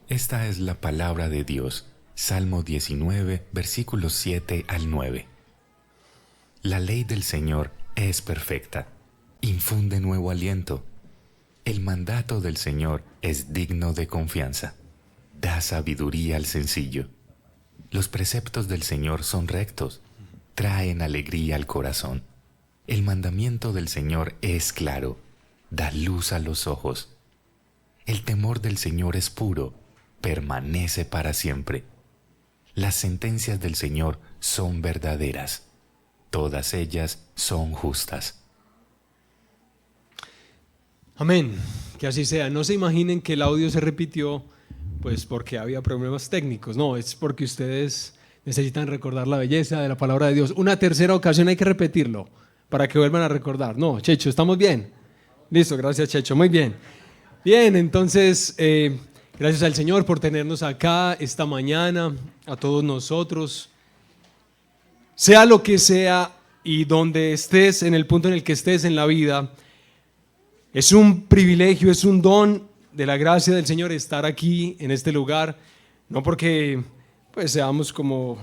Esta es la palabra de Dios. Salmo 19, versículos 7 al 9. La ley del Señor es perfecta, infunde nuevo aliento. El mandato del Señor es digno de confianza, da sabiduría al sencillo. Los preceptos del Señor son rectos, traen alegría al corazón. El mandamiento del Señor es claro, da luz a los ojos. El temor del Señor es puro, permanece para siempre. Las sentencias del Señor son verdaderas, todas ellas son justas. Amén, que así sea. No se imaginen que el audio se repitió pues porque había problemas técnicos, no, es porque ustedes necesitan recordar la belleza de la palabra de Dios. Una tercera ocasión hay que repetirlo para que vuelvan a recordar. No, Checho, ¿estamos bien? Listo, gracias Checho, muy bien. Bien, entonces, gracias al Señor por tenernos acá esta mañana, a todos nosotros. Sea lo que sea y donde estés, en el punto en el que estés en la vida, es un privilegio, es un don de la gracia del Señor estar aquí en este lugar, no porque pues seamos como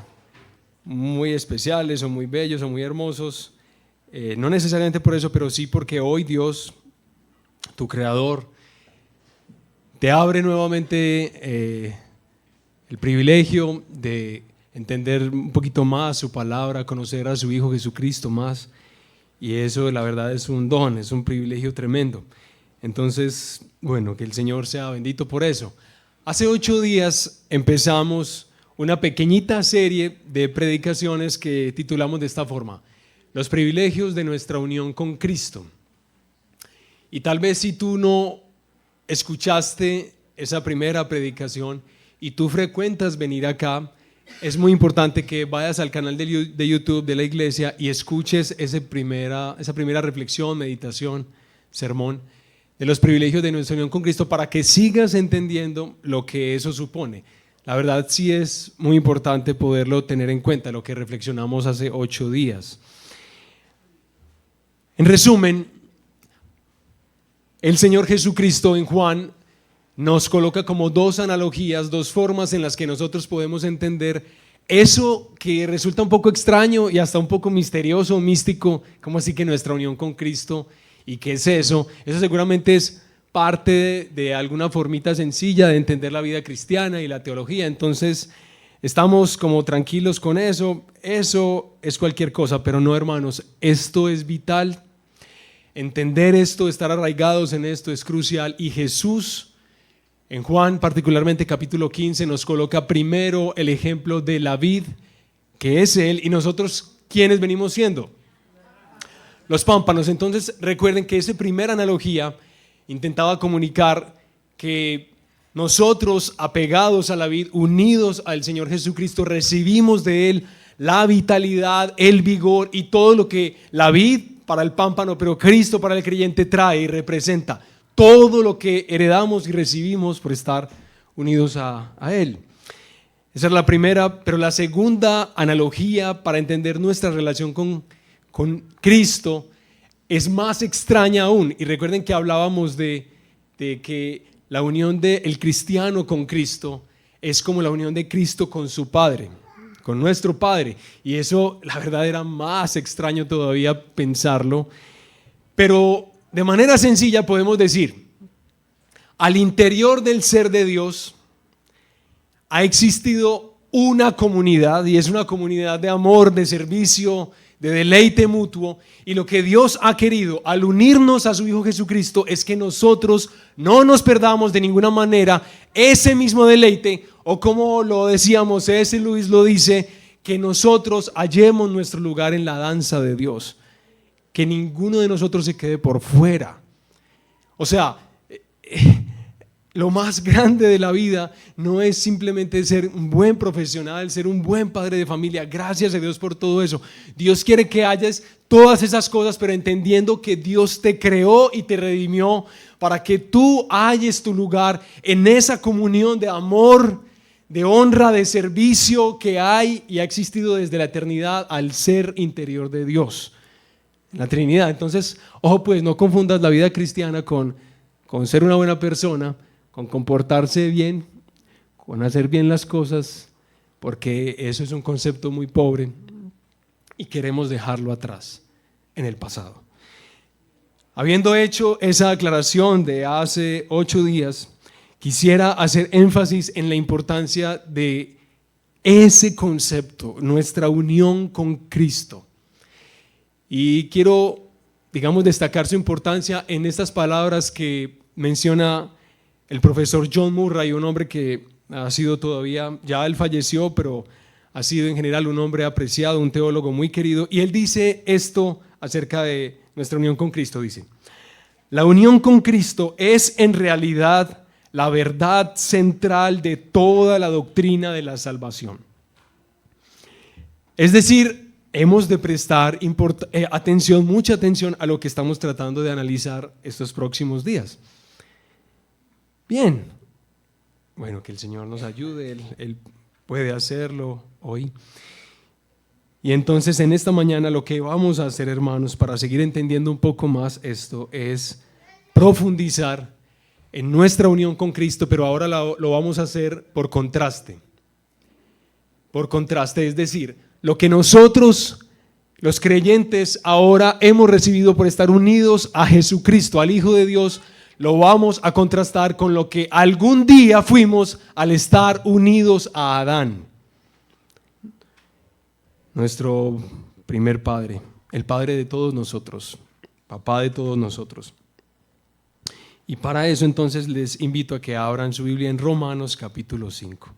muy especiales o muy bellos o muy hermosos, no necesariamente por eso, pero sí porque hoy Dios, tu Creador, te abre nuevamente el privilegio de entender un poquito más su palabra, conocer a su Hijo Jesucristo más, y eso la verdad es un don, es un privilegio tremendo. Entonces, bueno, que el Señor sea bendito por eso. Hace 8 días empezamos una pequeñita serie de predicaciones que titulamos de esta forma: los privilegios de nuestra unión con Cristo. Y tal vez si tú no escuchaste esa primera predicación y tú frecuentas venir acá, es muy importante que vayas al canal de YouTube de la iglesia y escuches esa primera reflexión, meditación, sermón de los privilegios de nuestra unión con Cristo, para que sigas entendiendo lo que eso supone. La verdad sí es muy importante poderlo tener en cuenta, lo que reflexionamos hace 8 días. En resumen, el Señor Jesucristo en Juan nos coloca como 2 analogías, 2 formas en las que nosotros podemos entender eso que resulta un poco extraño y hasta un poco misterioso, místico, como así que nuestra unión con Cristo. ¿Y qué es eso? Eso seguramente es parte de alguna formita sencilla de entender la vida cristiana y la teología. Entonces estamos como tranquilos con eso. Eso es cualquier cosa, pero no, hermanos, esto es vital. Entender esto, estar arraigados en esto es crucial, y Jesús en Juan, particularmente capítulo 15, nos coloca primero el ejemplo de la vid, que es Él, y nosotros, ¿quiénes venimos siendo? Los pámpanos. Entonces recuerden que esa primera analogía intentaba comunicar que nosotros, apegados a la vid, unidos al Señor Jesucristo, recibimos de Él la vitalidad, el vigor y todo lo que la vid para el pámpano, pero Cristo para el creyente trae y representa. Todo lo que heredamos y recibimos por estar unidos a Él. Esa es la primera, pero la segunda analogía para entender nuestra relación con Cristo es más extraña aún. Y recuerden que hablábamos de que la unión del cristiano con Cristo es como la unión de Cristo con su Padre, con nuestro Padre. Y eso, la verdad, era más extraño todavía pensarlo. Pero de manera sencilla podemos decir, al interior del ser de Dios ha existido una comunidad, y es una comunidad de amor, de servicio, de deleite mutuo, y lo que Dios ha querido al unirnos a su Hijo Jesucristo es que nosotros no nos perdamos de ninguna manera ese mismo deleite, o como lo decíamos, C.S. Lewis lo dice, que nosotros hallemos nuestro lugar en la danza de Dios, que ninguno de nosotros se quede por fuera. O sea, lo más grande de la vida no es simplemente ser un buen profesional, ser un buen padre de familia. Gracias a Dios por todo eso. Dios quiere que hayas todas esas cosas, pero entendiendo que Dios te creó y te redimió para que tú halles tu lugar en esa comunión de amor, de honra, de servicio que hay y ha existido desde la eternidad al ser interior de Dios, la Trinidad. Entonces, ojo, pues no confundas la vida cristiana con ser una buena persona, con comportarse bien, con hacer bien las cosas, porque eso es un concepto muy pobre y queremos dejarlo atrás, en el pasado. Habiendo hecho esa aclaración de hace 8 días, quisiera hacer énfasis en la importancia de ese concepto, nuestra unión con Cristo. Y quiero, destacar su importancia en estas palabras que menciona el profesor John Murray, un hombre que ha sido todavía, ya él falleció, pero ha sido en general un hombre apreciado, un teólogo muy querido. Y él dice esto acerca de nuestra unión con Cristo, dice: la unión con Cristo es en realidad la verdad central de toda la doctrina de la salvación. Es decir, hemos de prestar atención, mucha atención a lo que estamos tratando de analizar estos próximos días. Bien, bueno, que el Señor nos ayude, Él puede hacerlo hoy. Y entonces en esta mañana lo que vamos a hacer, hermanos, para seguir entendiendo un poco más esto, es profundizar en nuestra unión con Cristo, pero ahora lo vamos a hacer por contraste. Por contraste, es decir, lo que nosotros, los creyentes, ahora hemos recibido por estar unidos a Jesucristo, al Hijo de Dios, lo vamos a contrastar con lo que algún día fuimos al estar unidos a Adán, nuestro primer padre, el padre de todos nosotros, papá de todos nosotros. Y para eso entonces les invito a que abran su Biblia en Romanos capítulo 5.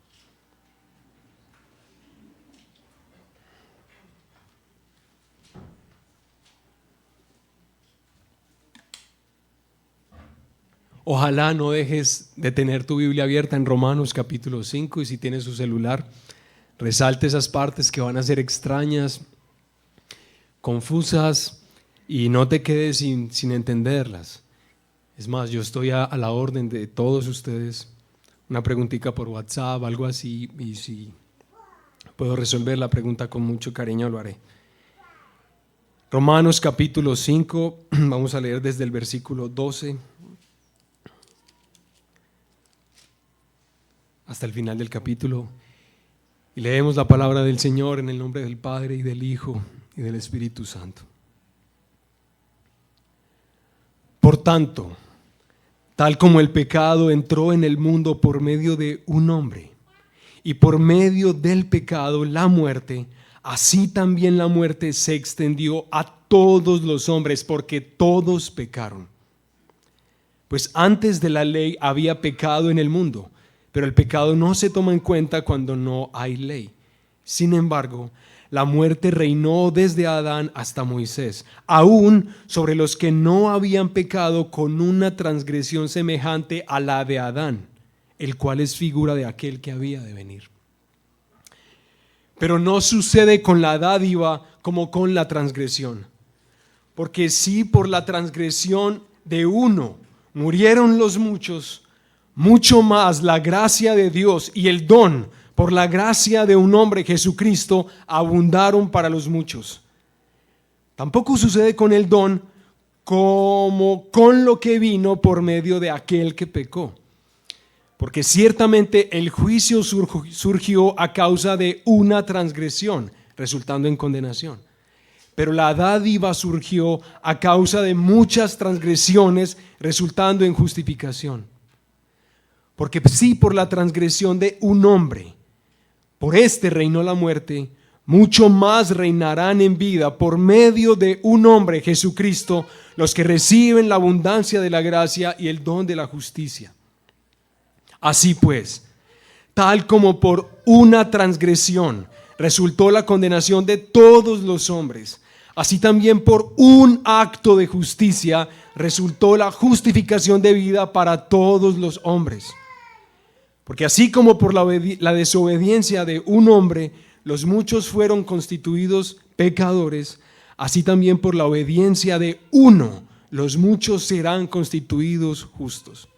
Ojalá no dejes de tener tu Biblia abierta en Romanos capítulo 5, y si tienes su celular, resalte esas partes que van a ser extrañas, confusas, y no te quedes sin entenderlas. Es más, yo estoy a la orden de todos ustedes. Una preguntita por WhatsApp, algo así, y si puedo resolver la pregunta con mucho cariño, lo haré. Romanos capítulo 5, vamos a leer desde el versículo 12 hasta el final del capítulo, y leemos la palabra del Señor en el nombre del Padre, y del Hijo, y del Espíritu Santo. Por tanto, tal como el pecado entró en el mundo por medio de un hombre, y por medio del pecado la muerte, así también la muerte se extendió a todos los hombres, porque todos pecaron. Pues antes de la ley había pecado en el mundo, pero el pecado no se toma en cuenta cuando no hay ley. Sin embargo, la muerte reinó desde Adán hasta Moisés, aún sobre los que no habían pecado, con una transgresión semejante a la de Adán, el cual es figura de aquel que había de venir. Pero no sucede con la dádiva como con la transgresión, porque si por la transgresión de uno murieron los muchos, mucho más la gracia de Dios y el don por la gracia de un hombre, Jesucristo, abundaron para los muchos. Tampoco sucede con el don como con lo que vino por medio de aquel que pecó. Porque ciertamente el juicio surgió a causa de una transgresión, resultando en condenación. Pero la dádiva surgió a causa de muchas transgresiones, resultando en justificación. Porque si por la transgresión de un hombre, por este reinó la muerte, mucho más reinarán en vida por medio de un hombre, Jesucristo, los que reciben la abundancia de la gracia y el don de la justicia. Así pues, tal como por una transgresión resultó la condenación de todos los hombres, así también por un acto de justicia resultó la justificación de vida para todos los hombres. Porque así como por la desobediencia de un hombre los muchos fueron constituidos pecadores, así también por la obediencia de uno los muchos serán constituidos justos.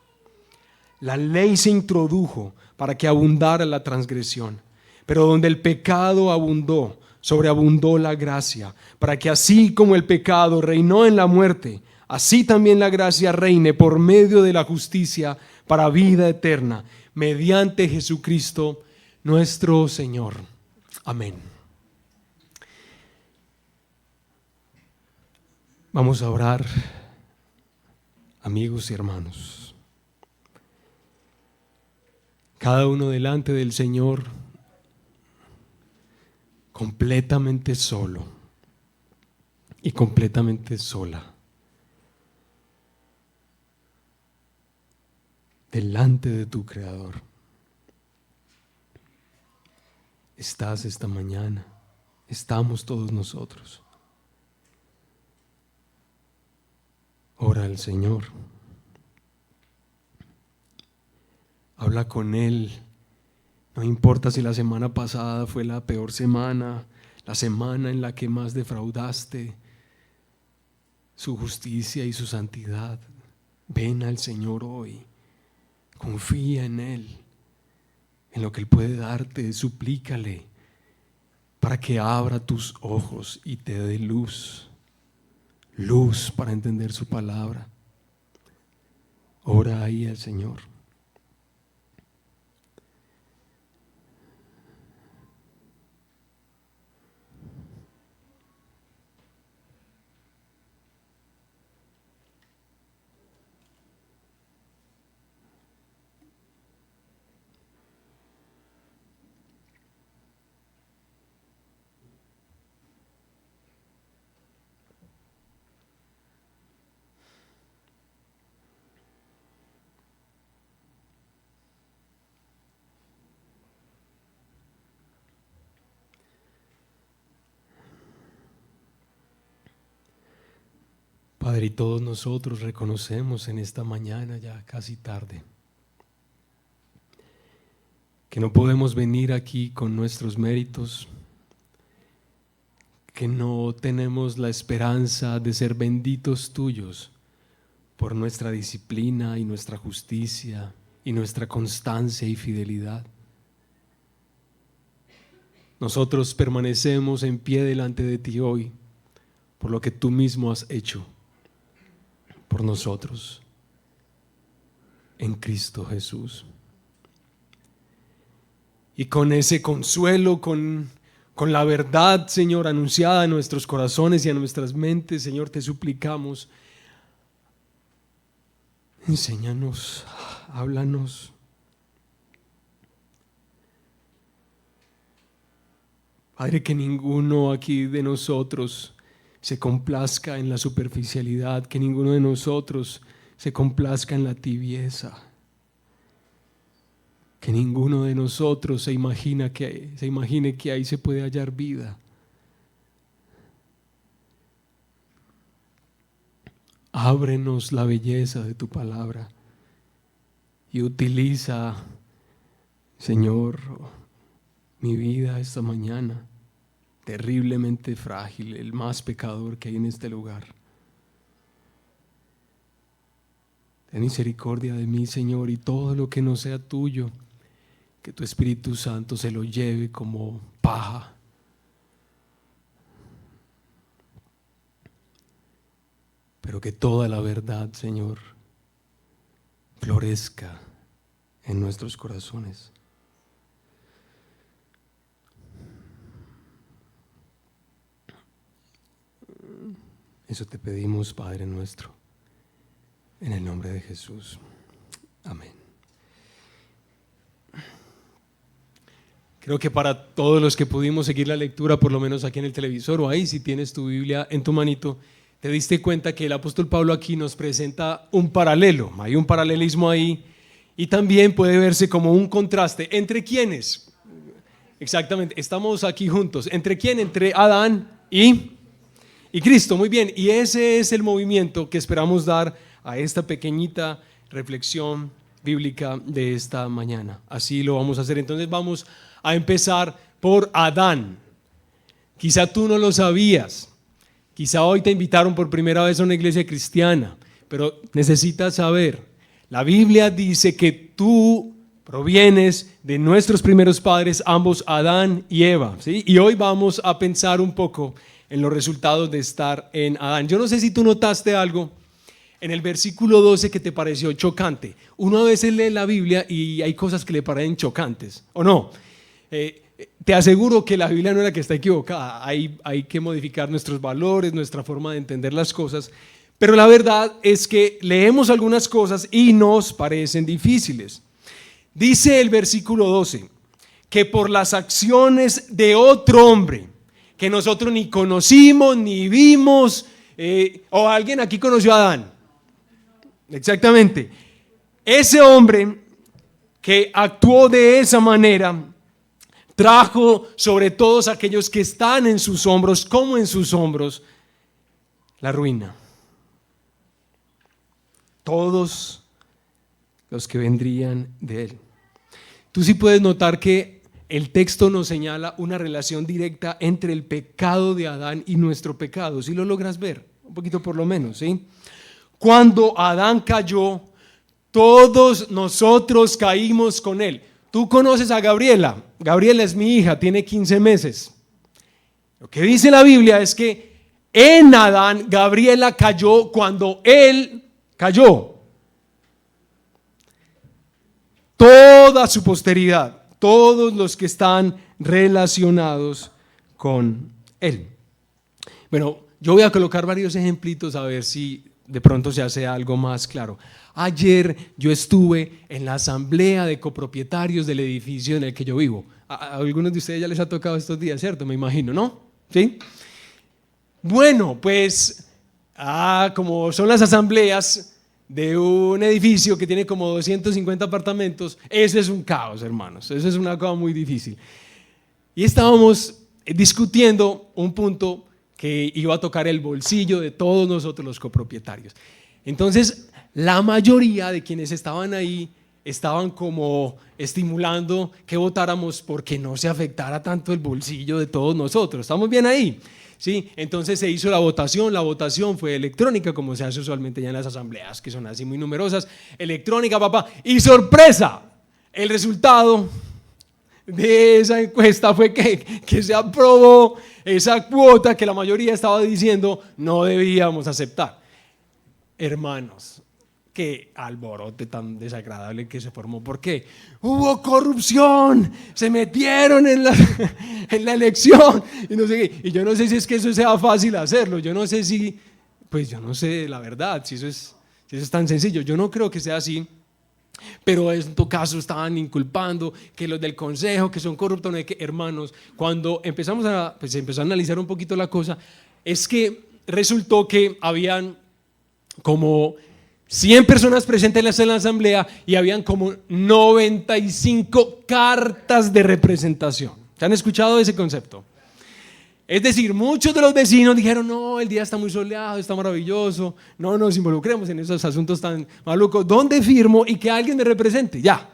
La ley se introdujo para que abundara la transgresión, pero donde el pecado abundó, sobreabundó la gracia, para que así como el pecado reinó en la muerte, así también la gracia reine por medio de la justicia para vida eterna, mediante Jesucristo nuestro Señor. Amén. Vamos a orar, amigos y hermanos. Cada uno delante del Señor, completamente solo y completamente sola. Delante de tu Creador. Estás esta mañana, estamos todos nosotros. Ora al Señor. Habla con Él. No importa si la semana pasada fue la peor semana, la semana en la que más defraudaste su justicia y su santidad. Ven al Señor hoy. Confía en Él, en lo que Él puede darte. Suplícale para que abra tus ojos y te dé luz para entender su palabra. Ora ahí al Señor. Padre, y todos nosotros reconocemos en esta mañana, ya casi tarde, que no podemos venir aquí con nuestros méritos, que no tenemos la esperanza de ser benditos tuyos por nuestra disciplina y nuestra justicia y nuestra constancia y fidelidad. Nosotros permanecemos en pie delante de ti hoy por lo que tú mismo has hecho por nosotros en Cristo Jesús. Y con ese consuelo, con la verdad, Señor, anunciada en nuestros corazones y en nuestras mentes, Señor, te suplicamos, enséñanos, háblanos. Padre, que ninguno aquí de nosotros se complazca en la superficialidad, que ninguno de nosotros se complazca en la tibieza, que ninguno de nosotros se imagine que ahí se puede hallar vida. Ábrenos la belleza de tu palabra y utiliza, Señor, mi vida esta mañana, terriblemente frágil, el más pecador que hay en este lugar. Ten misericordia de mí, Señor, y todo lo que no sea tuyo, que tu Espíritu Santo se lo lleve como paja. Pero que toda la verdad, Señor, florezca en nuestros corazones. Eso te pedimos, Padre nuestro, en el nombre de Jesús. Amén. Creo que para todos los que pudimos seguir la lectura, por lo menos aquí en el televisor o ahí, si tienes tu Biblia en tu manito, te diste cuenta que el apóstol Pablo aquí nos presenta un paralelo. Hay un paralelismo ahí y también puede verse como un contraste. ¿Entre quiénes? Exactamente, estamos aquí juntos. ¿Entre quién? Entre Adán y Cristo. Muy bien, y ese es el movimiento que esperamos dar a esta pequeñita reflexión bíblica de esta mañana. Así lo vamos a hacer. Entonces vamos a empezar por Adán. Quizá tú no lo sabías, quizá hoy te invitaron por primera vez a una iglesia cristiana, pero necesitas saber, la Biblia dice que tú provienes de nuestros primeros padres, ambos Adán y Eva, ¿sí? Y hoy vamos a pensar un poco en los resultados de estar en Adán. Yo no sé si tú notaste algo en el versículo 12 que te pareció chocante. Uno a veces lee la Biblia y hay cosas que le parecen chocantes, ¿o no? Te aseguro que la Biblia no es la que está equivocada. Hay que modificar nuestros valores, nuestra forma de entender las cosas. Pero la verdad es que leemos algunas cosas y nos parecen difíciles. Dice el versículo 12 que por las acciones de otro hombre, que nosotros ni conocimos, ni vimos, o alguien aquí conoció a Adán. Exactamente. Ese hombre que actuó de esa manera trajo sobre todos aquellos que están en sus hombros, como en sus hombros, la ruina. Todos los que vendrían de él. Tú sí puedes notar que el texto nos señala una relación directa entre el pecado de Adán y nuestro pecado. ¿Sí lo logras ver? Un poquito por lo menos, ¿sí? Cuando Adán cayó, todos nosotros caímos con él. Tú conoces a Gabriela. Gabriela es mi hija, tiene 15 meses. Lo que dice la Biblia es que en Adán, Gabriela cayó cuando él cayó. Toda su posteridad, todos los que están relacionados con él. Bueno, yo voy a colocar varios ejemplitos a ver si de pronto se hace algo más claro. Ayer yo estuve en la asamblea de copropietarios del edificio en el que yo vivo. A algunos de ustedes ya les ha tocado estos días, ¿cierto? Me imagino, ¿no? ¿Sí? Bueno, pues, como son las asambleas de un edificio que tiene como 250 apartamentos, eso es un caos, hermanos. Eso es una cosa muy difícil. Y estábamos discutiendo un punto que iba a tocar el bolsillo de todos nosotros los copropietarios. Entonces, la mayoría de quienes estaban ahí estaban como estimulando que votáramos porque no se afectara tanto el bolsillo de todos nosotros. ¿Estamos bien ahí? Sí, entonces se hizo la votación fue electrónica, como se hace usualmente ya en las asambleas, que son así muy numerosas, electrónica, papá, y sorpresa, el resultado de esa encuesta fue que se aprobó esa cuota que la mayoría estaba diciendo no debíamos aceptar. Hermanos, qué alborote tan desagradable que se formó. ¿Por qué? Hubo corrupción, se metieron en la elección y no sé qué. Y yo no sé si es que eso sea fácil hacerlo. Yo no sé si, pues yo no sé la verdad, si eso es tan sencillo. Yo no creo que sea así. Pero en todo caso estaban inculpando que los del consejo que son corruptos, no hay que, hermanos, cuando empezamos se empezó a analizar un poquito la cosa, es que resultó que habían como 100 personas presentes en la asamblea y habían como 95 cartas de representación. ¿Se han escuchado ese concepto? Es decir, muchos de los vecinos dijeron, no, el día está muy soleado, está maravilloso, no nos involucremos en esos asuntos tan malucos, ¿dónde firmo? Y que alguien me represente, ya.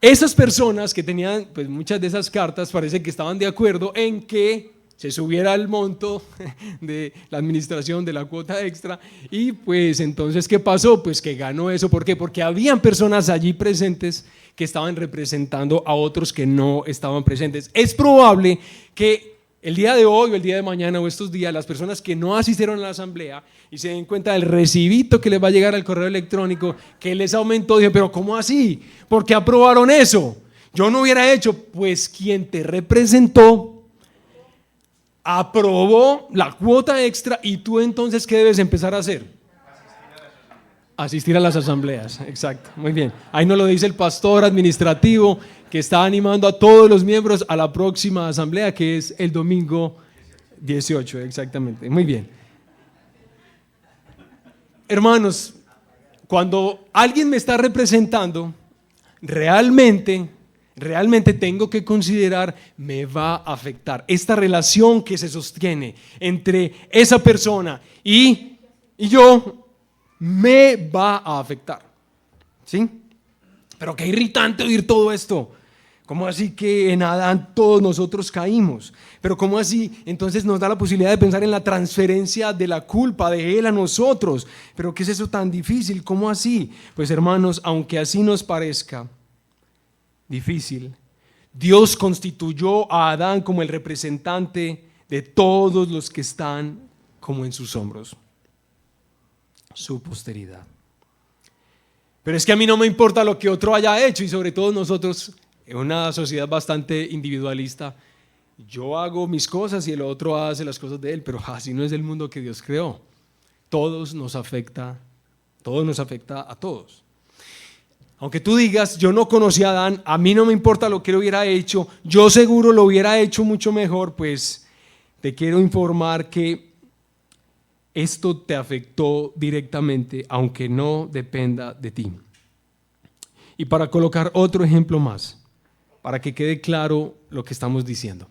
Esas personas que tenían pues, muchas de esas cartas parece que estaban de acuerdo en que se subiera el monto de la administración de la cuota extra y pues entonces ¿qué pasó? Pues que ganó eso. ¿Por qué? Porque habían personas allí presentes que estaban representando a otros que no estaban presentes. Es probable que el día de hoy o el día de mañana o estos días las personas que no asistieron a la asamblea y se den cuenta del recibito que les va a llegar al correo electrónico que les aumentó, dicen, pero ¿cómo así? ¿Por qué aprobaron eso? Yo no hubiera hecho. Pues quien te representó aprobó la cuota extra y tú entonces ¿qué debes empezar a hacer? Asistir a las asambleas, exacto, muy bien. Ahí nos lo dice el pastor administrativo que está animando a todos los miembros a la próxima asamblea que es el domingo 18, exactamente, muy bien. Hermanos, cuando alguien me está representando, realmente tengo que considerar, me va a afectar. Esta relación que se sostiene entre esa persona y yo me va a afectar. ¿Sí? Pero qué irritante oír todo esto. ¿Cómo así que en Adán todos nosotros caímos? Pero ¿cómo así? Entonces nos da la posibilidad de pensar en la transferencia de la culpa de él a nosotros. Pero ¿qué es eso tan difícil? ¿Cómo así? Pues hermanos, aunque así nos parezca difícil, Dios constituyó a Adán como el representante de todos los que están como en sus hombros. su posteridad. Pero es que a mí no me importa lo que otro haya hecho, y sobre todo nosotros, en una sociedad bastante individualista, yo hago mis cosas y el otro hace las cosas de él, pero así no es el mundo que Dios creó. Todo nos afecta a todos. Aunque tú digas, yo no conocí a Adán, a mí no me importa lo que él hubiera hecho, yo seguro lo hubiera hecho mucho mejor, pues te quiero informar que esto te afectó directamente, aunque no dependa de ti. Y para colocar otro ejemplo más, para que quede claro lo que estamos diciendo.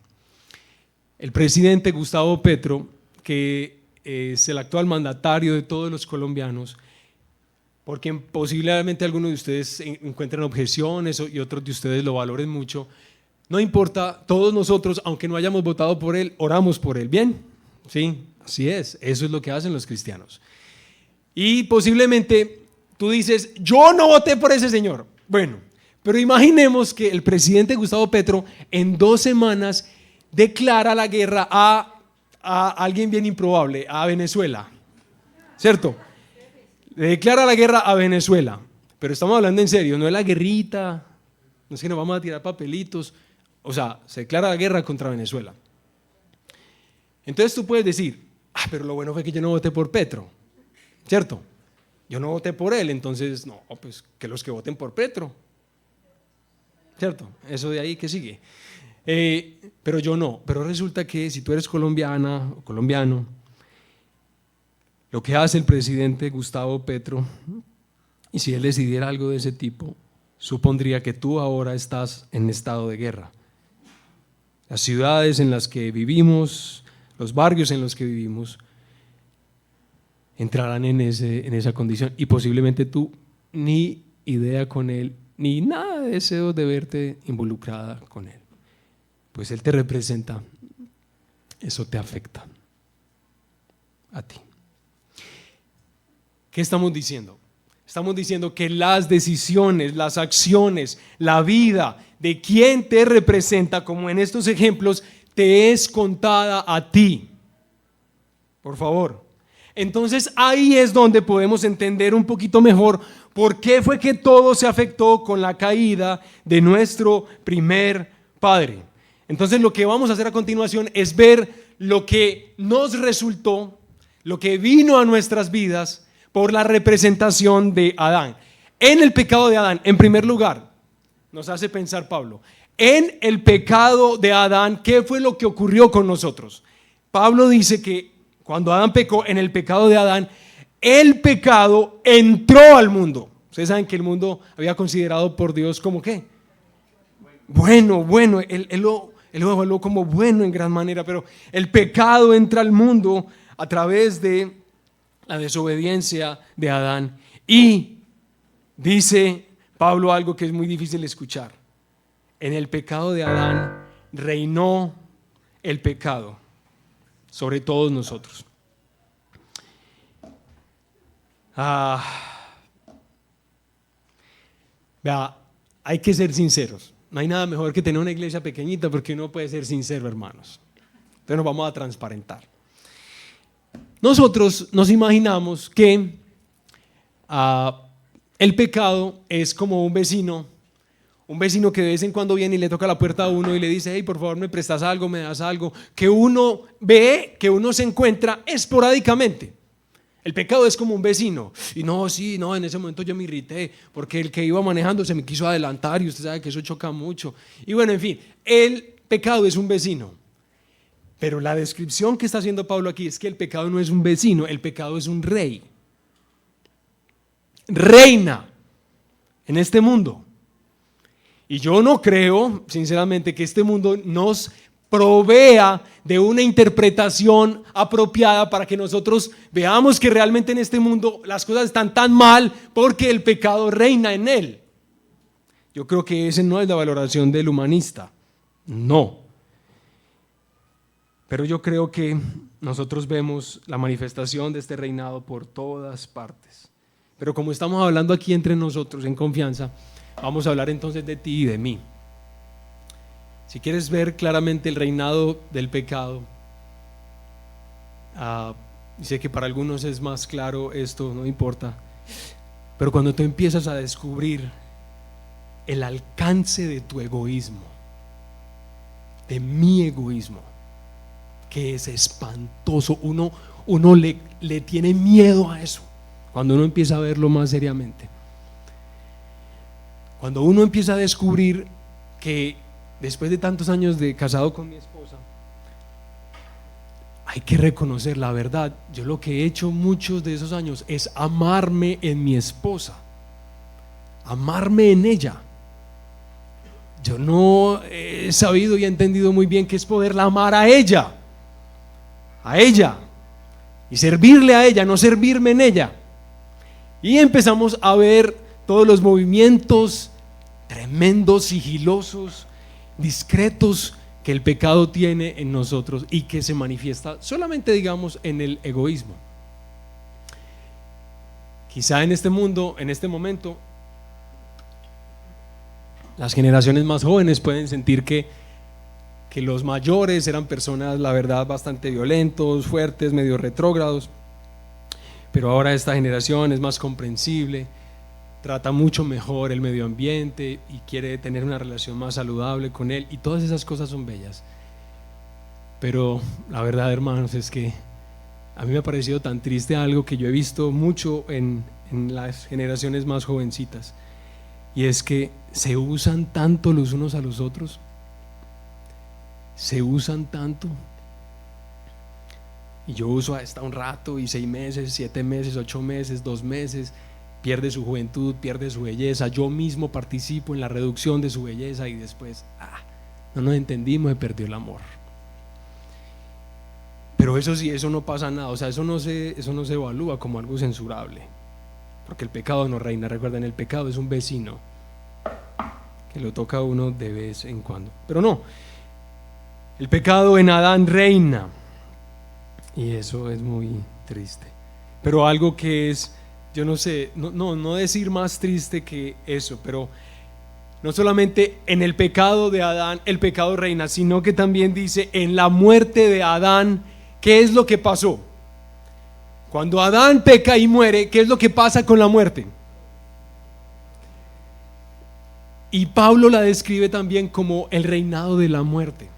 El presidente Gustavo Petro, que es el actual mandatario de todos los colombianos, por quien posiblemente algunos de ustedes encuentren objeciones y otros de ustedes lo valoren mucho, no importa, todos nosotros, aunque no hayamos votado por él, oramos por él, ¿bien? Sí, así es, eso es lo que hacen los cristianos. Y posiblemente tú dices, yo no voté por ese señor. Bueno, pero imaginemos que el presidente Gustavo Petro en 2 semanas declara la guerra a alguien bien improbable, a Venezuela, ¿cierto? Le declara la guerra a Venezuela, pero estamos hablando en serio, no es la guerrita, no es que nos vamos a tirar papelitos, o sea, se declara la guerra contra Venezuela. Entonces tú puedes decir, pero lo bueno fue que yo no voté por Petro, ¿cierto? Yo no voté por él, entonces no, pues que los que voten por Petro, ¿cierto? Eso de ahí que sigue. Pero yo no, pero resulta que si tú eres colombiana o colombiano, lo que hace el presidente Gustavo Petro, y si él decidiera algo de ese tipo, supondría que tú ahora estás en estado de guerra. Las ciudades en las que vivimos, los barrios en los que vivimos, entrarán en esa condición, y posiblemente tú ni idea con él, ni nada de deseo de verte involucrada con él. Pues él te representa, eso te afecta a ti. ¿Qué estamos diciendo? Estamos diciendo que las decisiones, las acciones, la vida de quien te representa, como en estos ejemplos, te es contada a ti. Por favor. Entonces ahí es donde podemos entender un poquito mejor por qué fue que todo se afectó con la caída de nuestro primer padre. Entonces lo que vamos a hacer a continuación es ver lo que nos resultó, lo que vino a nuestras vidas por la representación de Adán. En el pecado de Adán, en primer lugar, nos hace pensar Pablo, en el pecado de Adán, ¿qué fue lo que ocurrió con nosotros? Pablo dice que cuando Adán pecó, en el pecado de Adán, el pecado entró al mundo. Ustedes saben que el mundo había considerado por Dios como ¿qué? Bueno, él lo evaluó como bueno en gran manera, pero el pecado entra al mundo a través de la desobediencia de Adán. Y dice Pablo algo que es muy difícil de escuchar. En el pecado de Adán reinó el pecado sobre todos nosotros. Vea, hay que ser sinceros. No hay nada mejor que tener una iglesia pequeñita porque uno puede ser sincero, hermanos. Entonces nos vamos a transparentar. Nosotros nos imaginamos que el pecado es como un vecino que de vez en cuando viene y le toca la puerta a uno y le dice, hey, por favor, me prestas algo, me das algo, que uno ve, que uno se encuentra esporádicamente. El pecado es como un vecino. Y no, en ese momento yo me irrité porque el que iba manejando se me quiso adelantar y usted sabe que eso choca mucho. Y bueno, en fin, el pecado es un vecino. Pero la descripción que está haciendo Pablo aquí es que el pecado no es un vecino, el pecado es un rey. Reina en este mundo. Y yo no creo, sinceramente, que este mundo nos provea de una interpretación apropiada para que nosotros veamos que realmente en este mundo las cosas están tan mal porque el pecado reina en él. Yo creo que esa no es la valoración del humanista, no. Pero yo creo que nosotros vemos la manifestación de este reinado por todas partes. Pero como estamos hablando aquí entre nosotros en confianza, vamos a hablar entonces de ti y de mí. Si quieres ver claramente el reinado del pecado, Y sé que para algunos es más claro esto, no importa. Pero cuando tú empiezas a descubrir el alcance de tu egoísmo, de mi egoísmo, que es espantoso, uno le tiene miedo a eso cuando uno empieza a verlo más seriamente. Cuando uno empieza a descubrir que después de tantos años de casado con mi esposa, hay que reconocer la verdad. Yo lo que he hecho muchos de esos años es amarme en mi esposa, amarme en ella. Yo no he sabido y he entendido muy bien que es poderla amar a ella y servirle a ella, no servirme en ella. Y empezamos a ver todos los movimientos tremendos, sigilosos, discretos que el pecado tiene en nosotros y que se manifiesta solamente, digamos, en el egoísmo. Quizá en este mundo, en este momento, las generaciones más jóvenes pueden sentir que los mayores eran personas, la verdad, bastante violentos, fuertes, medio retrógrados, pero ahora esta generación es más comprensible, trata mucho mejor el medio ambiente y quiere tener una relación más saludable con él, y todas esas cosas son bellas. Pero la verdad, hermanos, es que a mí me ha parecido tan triste algo que yo he visto mucho en las generaciones más jovencitas, y es que se usan tanto los unos a los otros, se usan tanto. Y yo uso hasta un rato, y 6 meses, 7 meses, 8 meses, 2 meses, pierde su juventud, pierde su belleza. Yo mismo participo en la reducción de su belleza y después no nos entendimos, se perdió el amor. Pero eso sí, eso no pasa nada, o sea, eso no se evalúa como algo censurable, porque el pecado no reina. Recuerden, el pecado es un vecino que lo toca a uno de vez en cuando. Pero no, el pecado en Adán reina, y eso es muy triste. Pero algo que es, yo no sé, no decir más triste que eso, pero no solamente en el pecado de Adán el pecado reina, sino que también dice en la muerte de Adán. ¿Qué es lo que pasó? Cuando Adán peca y muere, ¿qué es lo que pasa con la muerte? Y Pablo la describe también como el reinado de la muerte,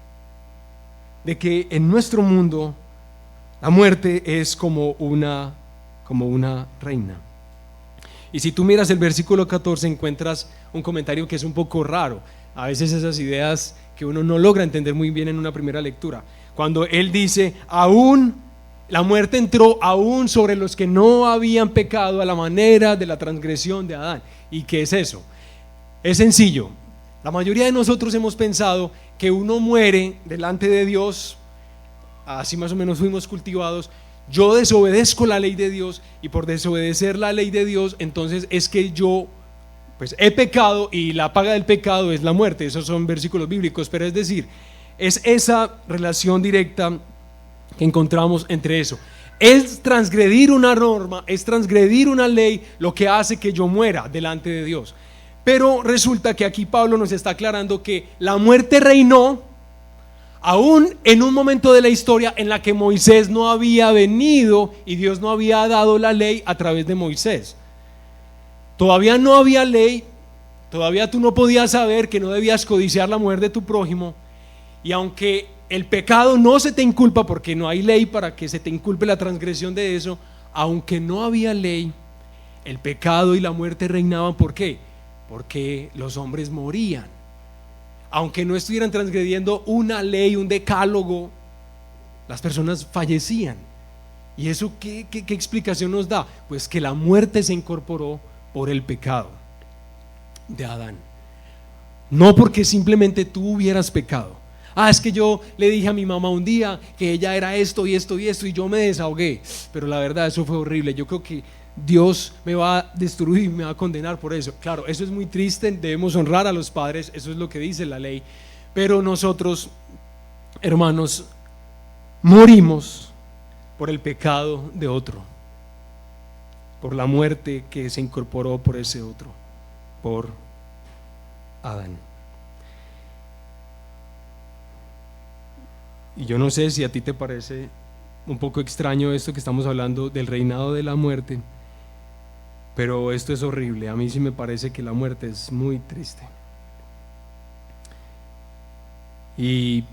de que en nuestro mundo la muerte es como una reina. Y si tú miras el versículo 14, encuentras un comentario que es un poco raro. A veces esas ideas que uno no logra entender muy bien en una primera lectura. Cuando él dice, aún la muerte entró aún sobre los que no habían pecado a la manera de la transgresión de Adán. ¿Y qué es eso? Es sencillo. La mayoría de nosotros hemos pensado que uno muere delante de Dios, así más o menos fuimos cultivados. Yo desobedezco la ley de Dios, y por desobedecer la ley de Dios, entonces es que yo pues he pecado, y la paga del pecado es la muerte. Esos son versículos bíblicos, pero es decir, es esa relación directa que encontramos entre eso. Es transgredir una norma, es transgredir una ley lo que hace que yo muera delante de Dios. Pero resulta que aquí Pablo nos está aclarando que la muerte reinó aún en un momento de la historia en la que Moisés no había venido y Dios no había dado la ley a través de Moisés. Todavía no había ley, todavía tú no podías saber que no debías codiciar la mujer de tu prójimo. Y aunque el pecado no se te inculpa, porque no hay ley para que se te inculpe la transgresión de eso, aunque no había ley, el pecado y la muerte reinaban. ¿Por qué? Porque los hombres morían. Aunque no estuvieran transgrediendo una ley, un decálogo, las personas fallecían. ¿Y eso qué explicación nos da? Pues que la muerte se incorporó por el pecado de Adán. No porque simplemente tú hubieras pecado. Es que yo le dije a mi mamá un día que ella era esto y esto y esto, y yo me desahogué. Pero la verdad, eso fue horrible. Yo creo que Dios me va a destruir, me va a condenar por eso. Claro, eso es muy triste. Debemos honrar a los padres, eso es lo que dice la ley. Pero nosotros, hermanos, morimos por el pecado de otro, por la muerte que se incorporó por ese otro, por Adán. Y yo no sé si a ti te parece un poco extraño esto que estamos hablando del reinado de la muerte, pero esto es horrible. A mí sí me parece que la muerte es muy triste. Y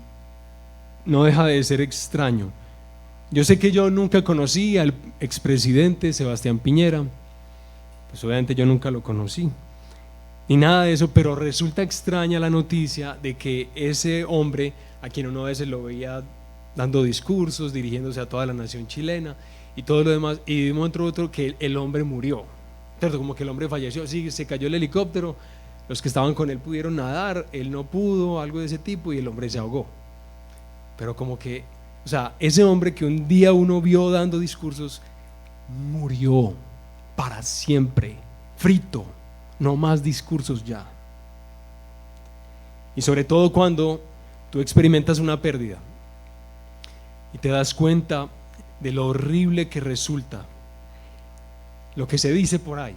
no deja de ser extraño. Yo sé que yo nunca conocí al expresidente Sebastián Piñera, pues obviamente yo nunca lo conocí, ni nada de eso, pero resulta extraña la noticia de que ese hombre, a quien uno a veces lo veía dando discursos, dirigiéndose a toda la nación chilena y todo lo demás, y de un momento a otro que el hombre murió, ¿cierto? Como que el hombre falleció, sí, se cayó el helicóptero, los que estaban con él pudieron nadar, él no pudo, algo de ese tipo, y el hombre se ahogó. Pero como que, o sea, ese hombre que un día uno vio dando discursos, murió para siempre, frito, no más discursos ya. Y sobre todo cuando tú experimentas una pérdida y te das cuenta de lo horrible que resulta, lo que se dice por ahí.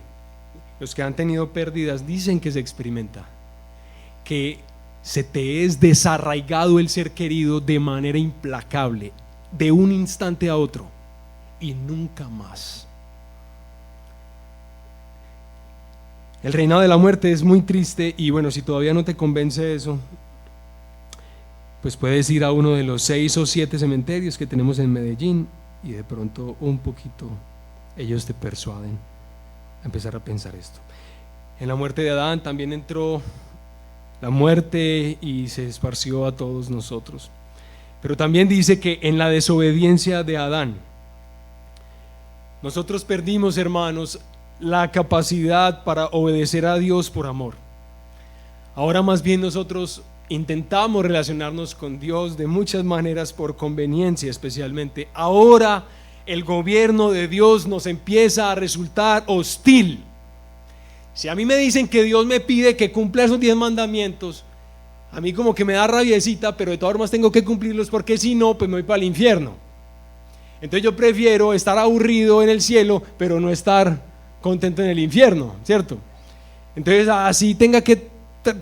Los que han tenido pérdidas dicen que se experimenta, que se te es desarraigado el ser querido de manera implacable, de un instante a otro, y nunca más. El reinado de la muerte es muy triste, y bueno, si todavía no te convence eso, pues puedes ir a uno de los 6 o 7 cementerios que tenemos en Medellín, y de pronto un poquito ellos te persuaden a empezar a pensar esto. En la muerte de Adán también entró la muerte y se esparció a todos nosotros. Pero también dice que en la desobediencia de Adán, nosotros perdimos, hermanos, la capacidad para obedecer a Dios por amor. Ahora más bien nosotros intentamos relacionarnos con Dios de muchas maneras por conveniencia, especialmente. Ahora el gobierno de Dios nos empieza a resultar hostil. Si a mí me dicen que Dios me pide que cumpla esos 10 mandamientos, a mí como que me da rabiecita, pero de todas formas tengo que cumplirlos, porque si no, pues me voy para el infierno. Entonces yo prefiero estar aburrido en el cielo, pero no estar contento en el infierno, ¿cierto? Entonces así tenga que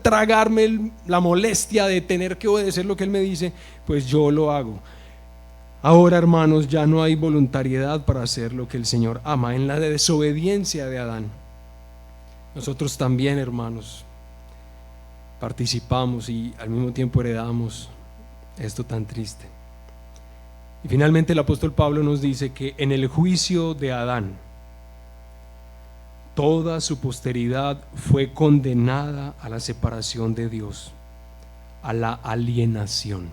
tragarme la molestia de tener que obedecer lo que Él me dice, pues yo lo hago. Ahora, hermanos, ya no hay voluntariedad para hacer lo que el Señor ama. En la desobediencia de Adán, nosotros también, hermanos, participamos y al mismo tiempo heredamos esto tan triste. Y finalmente el apóstol Pablo nos dice que en el juicio de Adán, toda su posteridad fue condenada a la separación de Dios, a la alienación.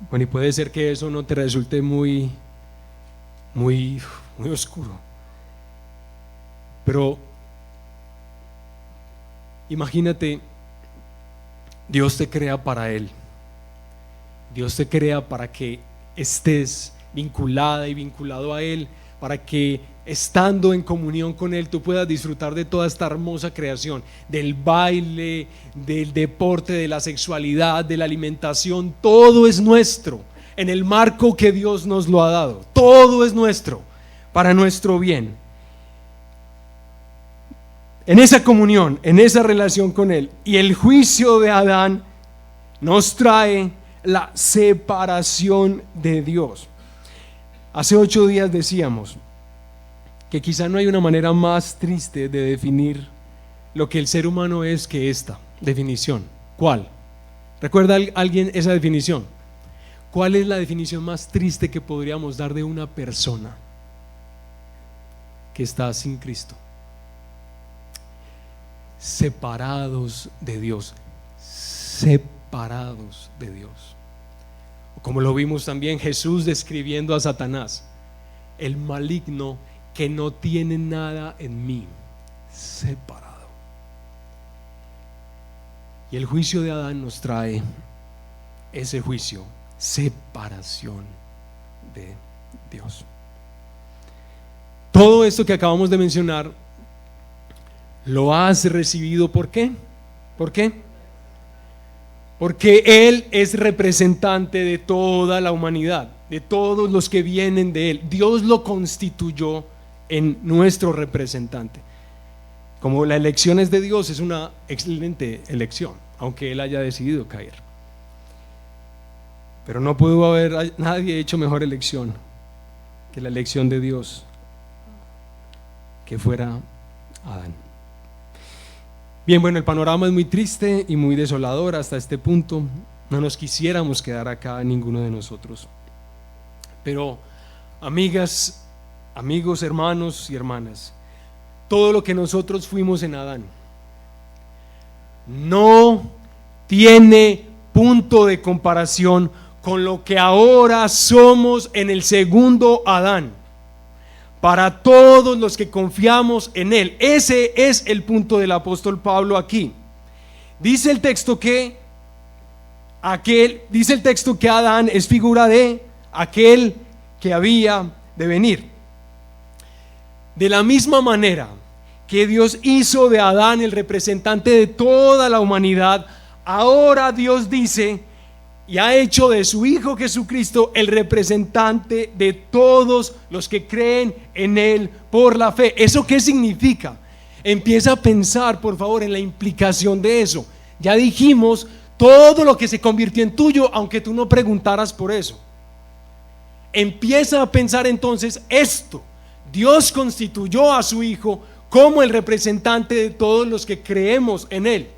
Bueno, y puede ser que eso no te resulte muy oscuro, pero imagínate, Dios te crea para Él. Dios te crea para que estés vinculada y vinculado a Él, para que estando en comunión con Él tú puedas disfrutar de toda esta hermosa creación, del baile, del deporte, de la sexualidad, de la alimentación. Todo es nuestro en el marco que Dios nos lo ha dado. Todo es nuestro para nuestro bien. En esa comunión, en esa relación con Él. Y el juicio de Adán nos trae la separación de Dios. Hace 8 días decíamos que quizá no hay una manera más triste de definir lo que el ser humano es que esta definición. ¿Cuál? ¿Recuerda alguien esa definición? ¿Cuál es la definición más triste que podríamos dar de una persona que está sin Cristo? Separados de Dios. Separados de Dios. Como lo vimos también Jesús describiendo a Satanás, el maligno que no tiene nada en mí, separado. Y el juicio de Adán nos trae ese juicio, separación de Dios. Todo esto que acabamos de mencionar lo has recibido. ¿Por qué? ¿Por qué? Porque Él es representante de toda la humanidad, de todos los que vienen de Él. Dios lo constituyó en nuestro representante. Como la elección es de Dios, es una excelente elección, aunque Él haya decidido caer. Pero no pudo haber nadie hecho mejor elección que la elección de Dios, que fuera Adán. Bien, bueno, el panorama es muy triste y muy desolador hasta este punto. No nos quisiéramos quedar acá ninguno de nosotros. Pero, amigas, amigos, hermanos y hermanas, todo lo que nosotros fuimos en Adán no tiene punto de comparación con lo que ahora somos en el segundo Adán, para todos los que confiamos en Él. Ese es el punto del apóstol Pablo aquí. Dice el texto que Adán es figura de aquel que había de venir. De la misma manera que Dios hizo de Adán el representante de toda la humanidad, ahora Dios dice y ha hecho de su Hijo Jesucristo el representante de todos los que creen en Él por la fe. ¿Eso qué significa? Empieza a pensar, por favor, en la implicación de eso. Ya dijimos todo lo que se convirtió en tuyo, aunque tú no preguntaras por eso. Empieza a pensar entonces esto: Dios constituyó a su Hijo como el representante de todos los que creemos en Él.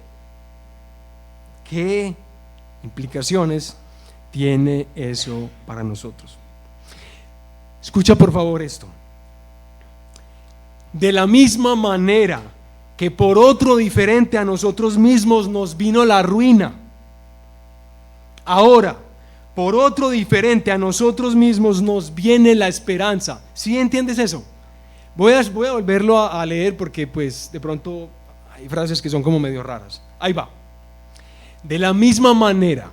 ¿Qué implicaciones tiene eso para nosotros? Escucha por favor esto. De la misma manera que por otro diferente a nosotros mismos nos vino la ruina, ahora por otro diferente a nosotros mismos nos viene la esperanza. ¿Sí entiendes eso? Voy a volverlo a leer porque pues de pronto hay frases que son como medio raras. Ahí va. De la misma manera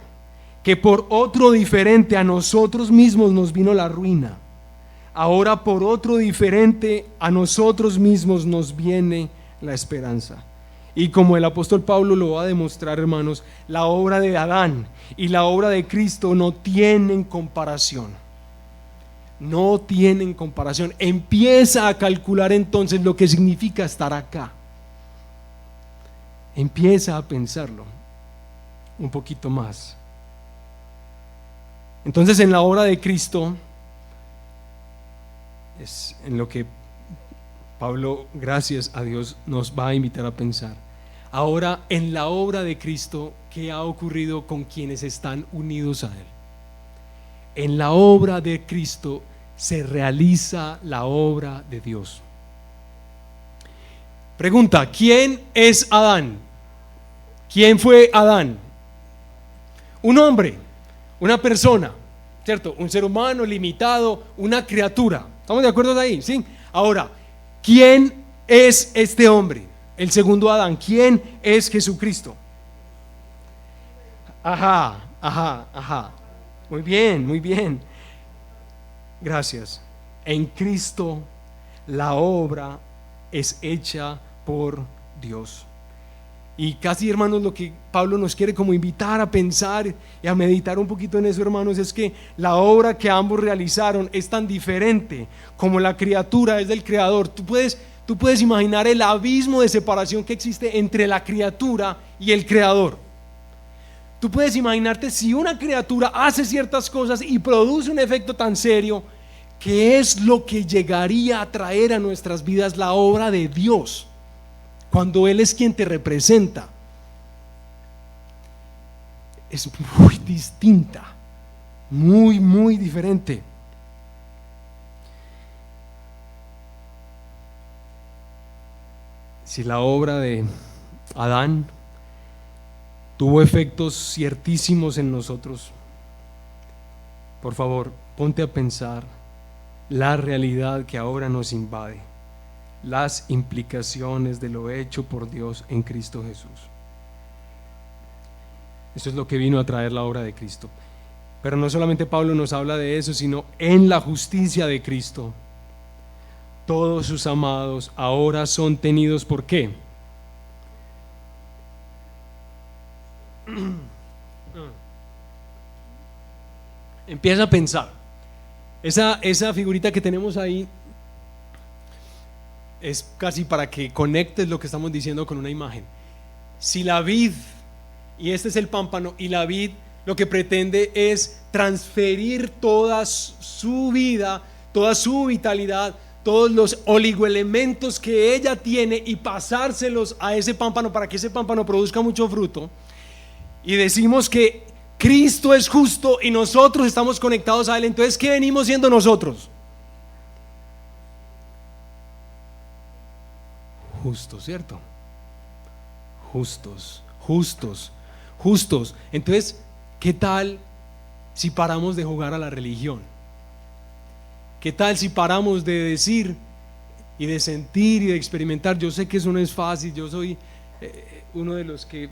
que por otro diferente a nosotros mismos nos vino la ruina, ahora por otro diferente a nosotros mismos nos viene la esperanza. Y como el apóstol Pablo lo va a demostrar, hermanos, la obra de Adán y la obra de Cristo no tienen comparación. No tienen comparación. Empieza a calcular entonces lo que significa estar acá. Empieza a pensarlo un poquito más. Entonces, en la obra de Cristo es en lo que Pablo, gracias a Dios, nos va a invitar a pensar. Ahora, en la obra de Cristo, ¿qué ha ocurrido con quienes están unidos a Él? En la obra de Cristo se realiza la obra de Dios. Pregunta: ¿quién es Adán? ¿Quién fue Adán? Un hombre, una persona, ¿cierto? Un ser humano limitado, una criatura. ¿Estamos de acuerdo ahí? ¿Sí? Ahora, ¿quién es este hombre? El segundo Adán. ¿Quién es Jesucristo? Ajá. Muy bien. Gracias. En Cristo la obra es hecha por Dios. Y casi, hermanos, lo que Pablo nos quiere como invitar a pensar y a meditar un poquito en eso, hermanos, es que la obra que ambos realizaron es tan diferente como la criatura es del Creador. Tú puedes imaginar el abismo de separación que existe entre la criatura y el Creador. Tú puedes imaginarte si una criatura hace ciertas cosas y produce un efecto tan serio, ¿qué es lo que llegaría a traer a nuestras vidas la obra de Dios cuando Él es quien te representa? Es muy distinta, muy diferente. Si la obra de Adán tuvo efectos ciertísimos en nosotros, por favor, ponte a pensar la realidad que ahora nos invade, las implicaciones de lo hecho por Dios en Cristo Jesús. Eso es lo que vino a traer la obra de Cristo. Pero no solamente Pablo nos habla de eso, sino en la justicia de Cristo, todos sus amados ahora son tenidos ¿por qué? Empieza a pensar. Esa figurita que tenemos ahí es casi para que conectes lo que estamos diciendo con una imagen. Si la vid, y este es el pámpano, y la vid lo que pretende es transferir toda su vida, toda su vitalidad, todos los oligoelementos que ella tiene y pasárselos a ese pámpano para que ese pámpano produzca mucho fruto. Y decimos que Cristo es justo y nosotros estamos conectados a Él. Entonces, ¿qué venimos siendo nosotros? Justos, ¿cierto? Justos. Entonces, ¿qué tal si paramos de jugar a la religión? ¿Qué tal si paramos de decir y de sentir y de experimentar? Yo sé que eso no es fácil. Yo soy uno de los que,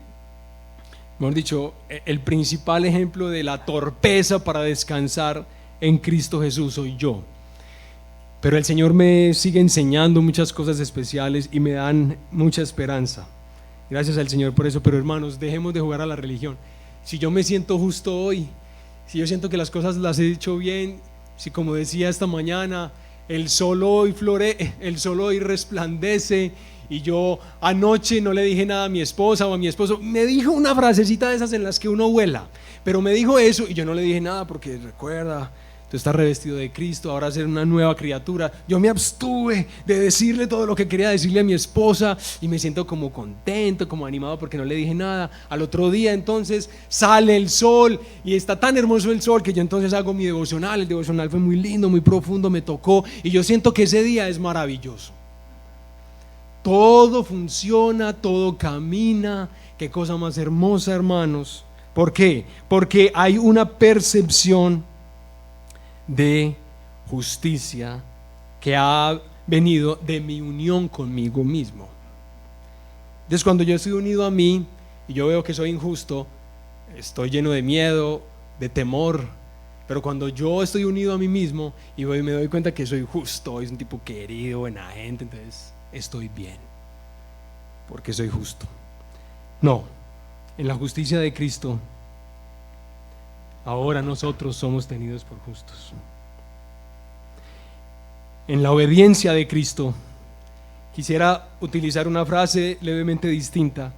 mejor dicho, el principal ejemplo de la torpeza para descansar en Cristo Jesús soy yo. Pero el Señor me sigue enseñando muchas cosas especiales y me dan mucha esperanza. Gracias al Señor por eso. Pero hermanos, dejemos de jugar a la religión. Si yo me siento justo hoy, si yo siento que las cosas las he hecho bien, si como decía esta mañana, el sol hoy resplandece, y yo anoche no le dije nada a mi esposa o a mi esposo, me dijo una frasecita de esas en las que uno vuela, pero me dijo eso y yo no le dije nada porque recuerda, tú estás revestido de Cristo, ahora eres una nueva criatura. Yo me abstuve de decirle todo lo que quería decirle a mi esposa y me siento como contento, como animado porque no le dije nada. Al otro día entonces sale el sol y está tan hermoso el sol que yo entonces hago mi devocional. El devocional fue muy lindo, muy profundo, me tocó y yo siento que ese día es maravilloso. Todo funciona, todo camina. Qué cosa más hermosa, hermanos. ¿Por qué? Porque hay una percepción de justicia que ha venido de mi unión conmigo mismo. Entonces, cuando yo estoy unido a mí y yo veo que soy injusto, estoy lleno de miedo, de temor. Pero cuando yo estoy unido a mí mismo y me doy cuenta que soy justo, soy un tipo querido, buena gente, entonces estoy bien porque soy justo. No, en la justicia de Cristo ahora nosotros somos tenidos por justos. En la obediencia de Cristo, quisiera utilizar una frase levemente distinta,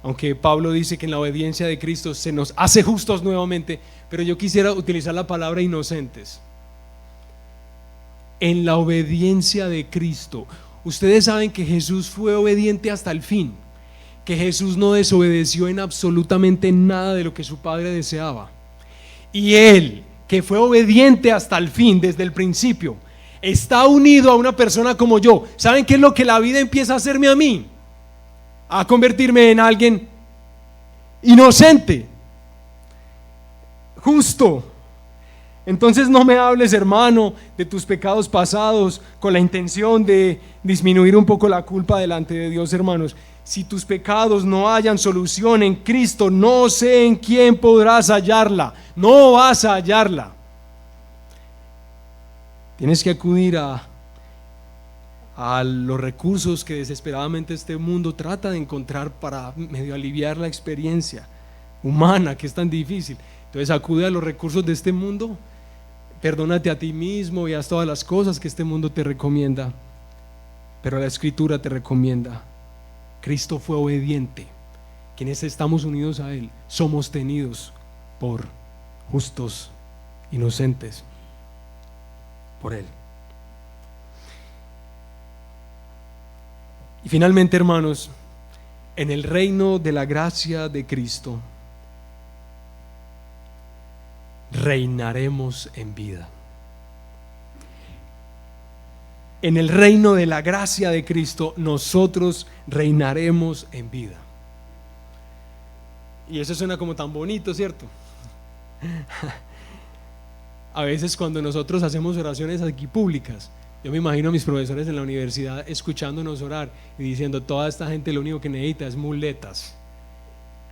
aunque Pablo dice que en la obediencia de Cristo se nos hace justos nuevamente, pero yo quisiera utilizar la palabra inocentes. En la obediencia de Cristo, ustedes saben que Jesús fue obediente hasta el fin, que Jesús no desobedeció en absolutamente nada de lo que su Padre deseaba. Y Él, que fue obediente hasta el fin, desde el principio, está unido a una persona como yo. ¿Saben qué es lo que la vida empieza a hacerme a mí? A convertirme en alguien inocente, justo. Entonces no me hables, hermano, de tus pecados pasados con la intención de disminuir un poco la culpa delante de Dios, hermanos. Si tus pecados no hallan solución en Cristo, no sé en quién podrás hallarla. No vas a hallarla. Tienes que acudir a los recursos que desesperadamente este mundo trata de encontrar para medio aliviar la experiencia humana que es tan difícil. Entonces acude a los recursos de este mundo, perdónate a ti mismo y haz todas las cosas que este mundo te recomienda, pero la Escritura te recomienda. Cristo fue obediente. Quienes estamos unidos a Él somos tenidos por justos, inocentes, por Él. Y finalmente, hermanos, en el reino de la gracia de Cristo reinaremos en vida. En el reino de la gracia de Cristo nosotros reinaremos en vida. Y eso suena como tan bonito, ¿cierto? A veces cuando nosotros hacemos oraciones aquí públicas, yo me imagino a mis profesores en la universidad escuchándonos orar y diciendo: toda esta gente lo único que necesita es muletas.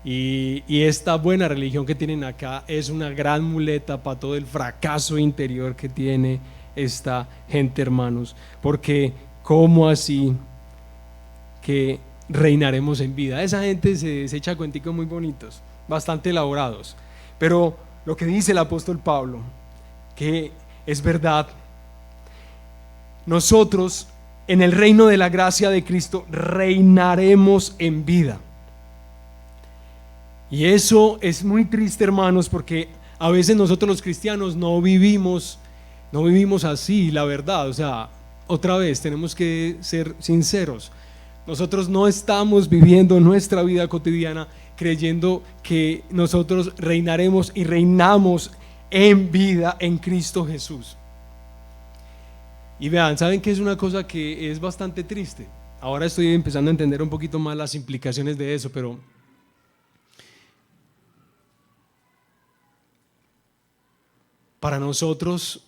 Y esta buena religión que tienen acá es una gran muleta para todo el fracaso interior que tiene esta gente, hermanos. Porque ¿cómo así que reinaremos en vida? Esa gente se echa cuenticos muy bonitos, bastante elaborados, pero lo que dice el apóstol Pablo, que es verdad, nosotros en el reino de la gracia de Cristo reinaremos en vida. Y eso es muy triste, hermanos, porque a veces nosotros los cristianos no vivimos así, la verdad. O sea, otra vez tenemos que ser sinceros. Nosotros no estamos viviendo nuestra vida cotidiana creyendo que nosotros reinaremos y reinamos en vida en Cristo Jesús. Y vean, ¿saben qué es una cosa que es bastante triste? Ahora estoy empezando a entender un poquito más las implicaciones de eso, pero para nosotros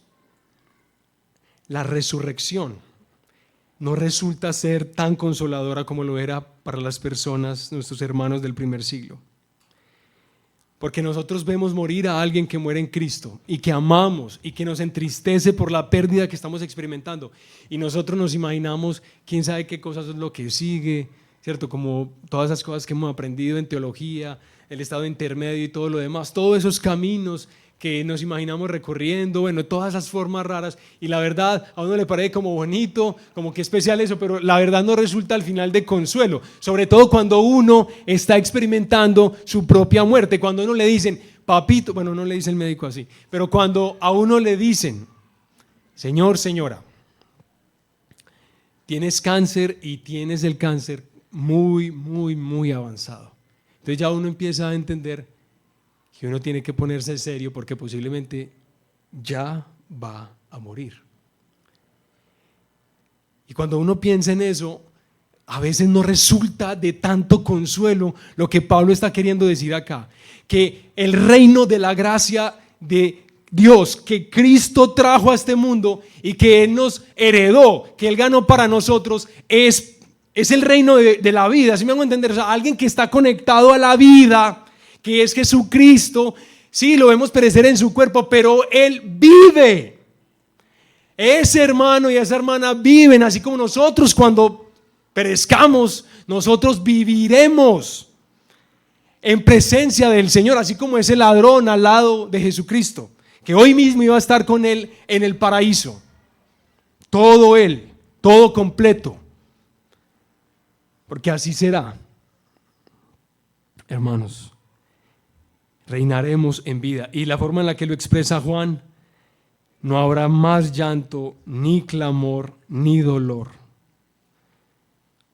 la resurrección no resulta ser tan consoladora como lo era para las personas, nuestros hermanos del primer siglo. Porque nosotros vemos morir a alguien que muere en Cristo y que amamos y que nos entristece por la pérdida que estamos experimentando. Y nosotros nos imaginamos quién sabe qué cosas es lo que sigue, ¿cierto? Como todas esas cosas que hemos aprendido en teología, el estado intermedio y todo lo demás, todos esos caminos que nos imaginamos recorriendo, bueno, todas esas formas raras, y la verdad a uno le parece como bonito, como que especial eso, pero la verdad no resulta al final de consuelo, sobre todo cuando uno está experimentando su propia muerte, cuando a uno le dicen, papito, bueno, no le dice el médico así, pero cuando a uno le dicen, señor, señora, tienes cáncer y tienes el cáncer muy, muy, muy avanzado. Entonces ya uno empieza a entender que uno tiene que ponerse serio porque posiblemente ya va a morir. Y cuando uno piensa en eso, a veces no resulta de tanto consuelo lo que Pablo está queriendo decir acá, que el reino de la gracia de Dios que Cristo trajo a este mundo y que Él nos heredó, que Él ganó para nosotros, es el reino de la vida. ¿Sí me hago entender? O sea, alguien que está conectado a la vida, que es Jesucristo. Sí, lo vemos perecer en su cuerpo, pero Él vive. Ese hermano y esa hermana viven, así como nosotros cuando perezcamos, nosotros viviremos en presencia del Señor, así como ese ladrón al lado de Jesucristo, que hoy mismo iba a estar con Él en el paraíso. Todo Él, todo completo, porque así será, hermanos. Reinaremos en vida. Y la forma en la que lo expresa Juan, no habrá más llanto, ni clamor, ni dolor.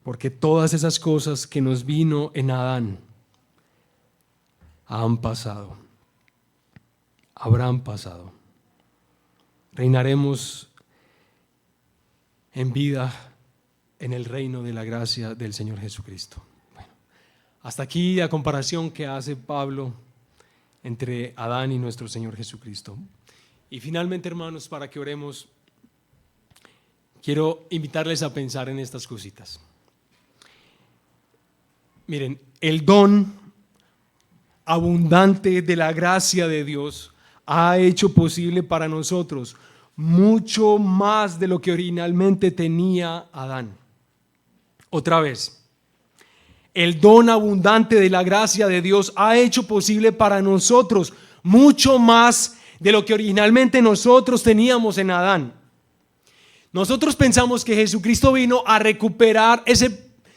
Porque todas esas cosas que nos vino en Adán han pasado, habrán pasado. Reinaremos en vida en el reino de la gracia del Señor Jesucristo. Bueno, hasta aquí la comparación que hace Pablo entre Adán y nuestro Señor Jesucristo. Y finalmente, hermanos, para que oremos, quiero invitarles a pensar en estas cositas. Miren, el don abundante de la gracia de Dios ha hecho posible para nosotros mucho más de lo que originalmente tenía Adán. Otra vez, el don abundante de la gracia de Dios ha hecho posible para nosotros mucho más de lo que originalmente nosotros teníamos en Adán. Nosotros pensamos que Jesucristo vino a recuperar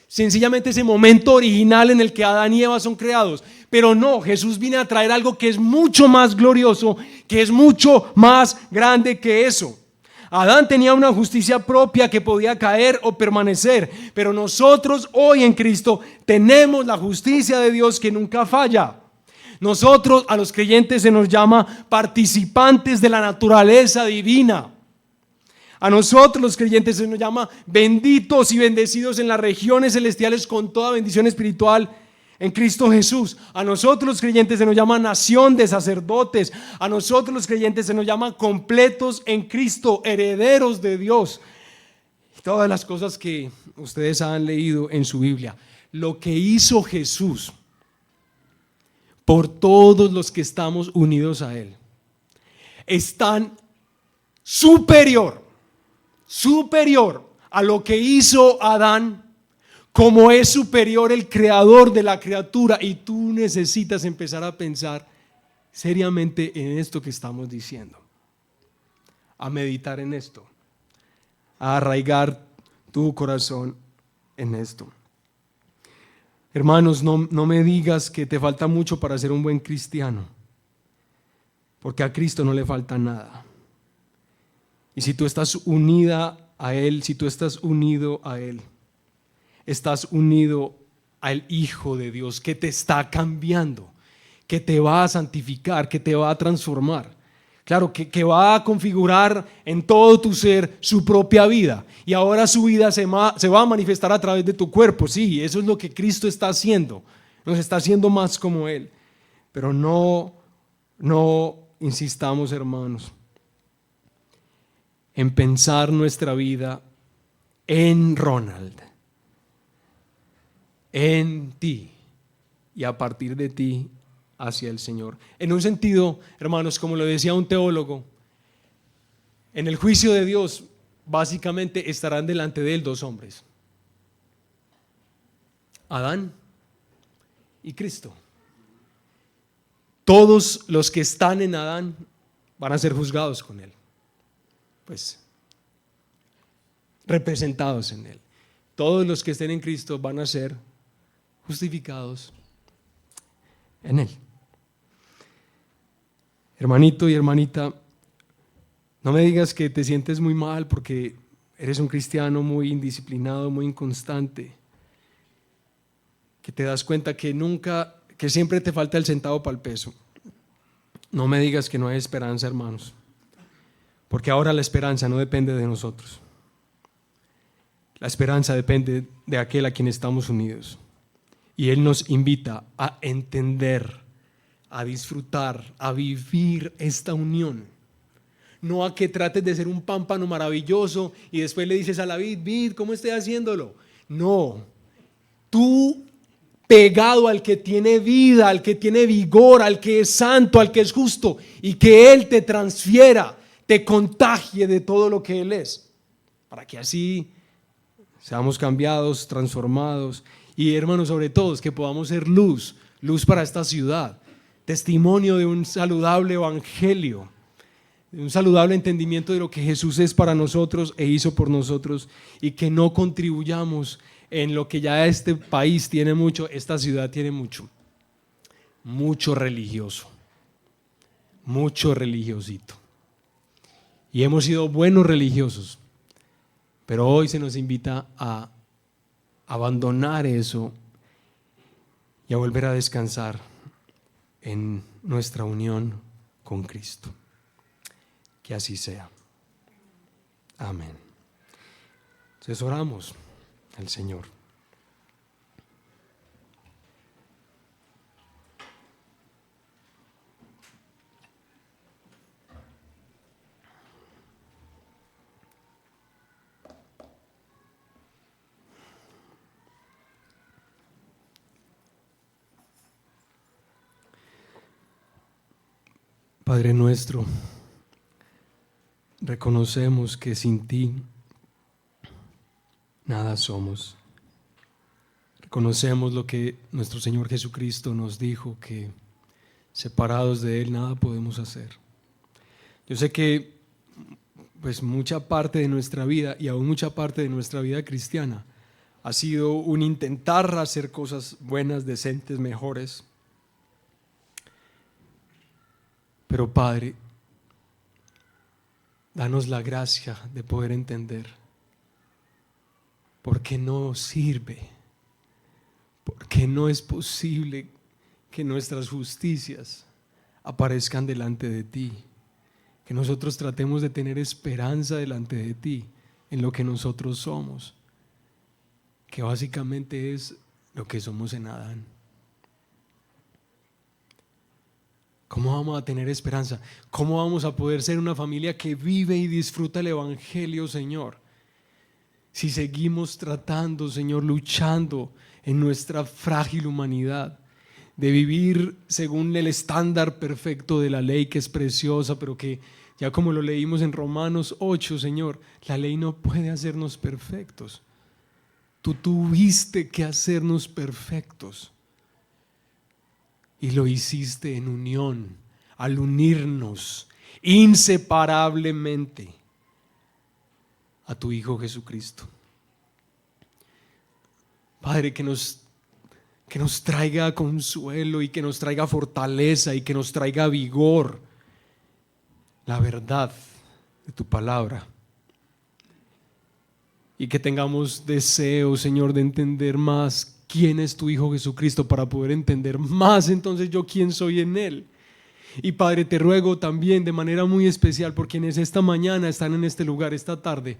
sencillamente ese momento original en el que Adán y Eva son creados, pero no, Jesús vino a traer algo que es mucho más glorioso, que es mucho más grande que eso. Adán tenía una justicia propia que podía caer o permanecer, pero nosotros hoy en Cristo tenemos la justicia de Dios que nunca falla. Nosotros, a los creyentes, se nos llama participantes de la naturaleza divina. A nosotros los creyentes se nos llama benditos y bendecidos en las regiones celestiales con toda bendición espiritual en Cristo Jesús. A nosotros los creyentes se nos llama nación de sacerdotes. A nosotros los creyentes se nos llama completos en Cristo, herederos de Dios. Todas las cosas que ustedes han leído en su Biblia. Lo que hizo Jesús por todos los que estamos unidos a Él es tan superior a lo que hizo Adán, como es superior el creador de la criatura. Y tú necesitas empezar a pensar seriamente en esto que estamos diciendo, a meditar en esto, a arraigar tu corazón en esto. Hermanos, no me digas que te falta mucho para ser un buen cristiano, porque a Cristo no le falta nada. Y si tú estás unida a Él, si tú estás unido a Él, estás unido al Hijo de Dios que te está cambiando, que te va a santificar, que te va a transformar. Claro, que va a configurar en todo tu ser su propia vida. Y ahora su vida se va a manifestar a través de tu cuerpo. Sí, eso es lo que Cristo está haciendo. Nos está haciendo más como Él. Pero no insistamos, hermanos, en pensar nuestra vida en Ronald, en ti y a partir de ti hacia el Señor. En un sentido, hermanos, como lo decía un teólogo, en el juicio de Dios básicamente estarán delante de Él dos hombres: Adán y Cristo. Todos los que están en Adán van a ser juzgados con Él, pues representados en Él. Todos los que estén en Cristo van a ser justificados en Él. Hermanito y hermanita, no me digas que te sientes muy mal porque eres un cristiano muy indisciplinado, muy inconstante, que te das cuenta que siempre te falta el centavo para el peso. No me digas que no hay esperanza, hermanos, porque ahora la esperanza no depende de nosotros. La esperanza depende de aquel a quien estamos unidos. Y Él nos invita a entender, a disfrutar, a vivir esta unión. No a que trates de ser un pámpano maravilloso y después le dices a la vid, ¿cómo estoy haciéndolo? No, tú pegado al que tiene vida, al que tiene vigor, al que es santo, al que es justo, y que Él te transfiera, te contagie de todo lo que Él es, para que así seamos cambiados, transformados, y hermanos, sobre todo, que podamos ser luz para esta ciudad, testimonio de un saludable evangelio, de un saludable entendimiento de lo que Jesús es para nosotros e hizo por nosotros, y que no contribuyamos en lo que ya este país tiene mucho, esta ciudad tiene mucho religioso, mucho religiosito. Y hemos sido buenos religiosos, pero hoy se nos invita a abandonar eso y a volver a descansar en nuestra unión con Cristo. Que así sea. Amén. Entonces oramos al Señor. Padre nuestro, reconocemos que sin ti nada somos. Reconocemos lo que nuestro Señor Jesucristo nos dijo, que separados de Él nada podemos hacer. Yo sé que pues mucha parte de nuestra vida, y aún mucha parte de nuestra vida cristiana, ha sido un intentar hacer cosas buenas, decentes, mejores. Pero Padre, danos la gracia de poder entender por qué no sirve, por qué no es posible que nuestras justicias aparezcan delante de ti, que nosotros tratemos de tener esperanza delante de ti en lo que nosotros somos, que básicamente es lo que somos en Adán. ¿Cómo vamos a tener esperanza? ¿Cómo vamos a poder ser una familia que vive y disfruta el Evangelio, Señor? Si seguimos tratando, Señor, luchando en nuestra frágil humanidad, de vivir según el estándar perfecto de la ley, que es preciosa, pero que ya como lo leímos en Romanos 8, Señor, la ley no puede hacernos perfectos. Tú tuviste que hacernos perfectos. Y lo hiciste en unión, al unirnos inseparablemente a tu Hijo Jesucristo. Padre, que nos que nos traiga consuelo y que nos traiga fortaleza y que nos traiga vigor. La verdad de tu palabra. Y que tengamos deseo, Señor, de entender más quién es tu Hijo Jesucristo para poder entender más entonces yo quién soy en Él. Y Padre, te ruego también de manera muy especial por quienes esta mañana están en este lugar, esta tarde,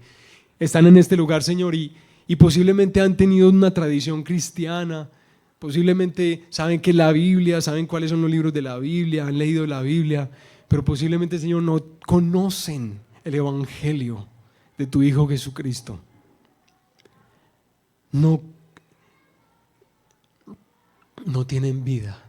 están en este lugar, Señor, y posiblemente han tenido una tradición cristiana, posiblemente saben que la Biblia, saben cuáles son los libros de la Biblia, han leído la Biblia, pero posiblemente, Señor, no conocen el Evangelio de tu Hijo Jesucristo. No tienen vida.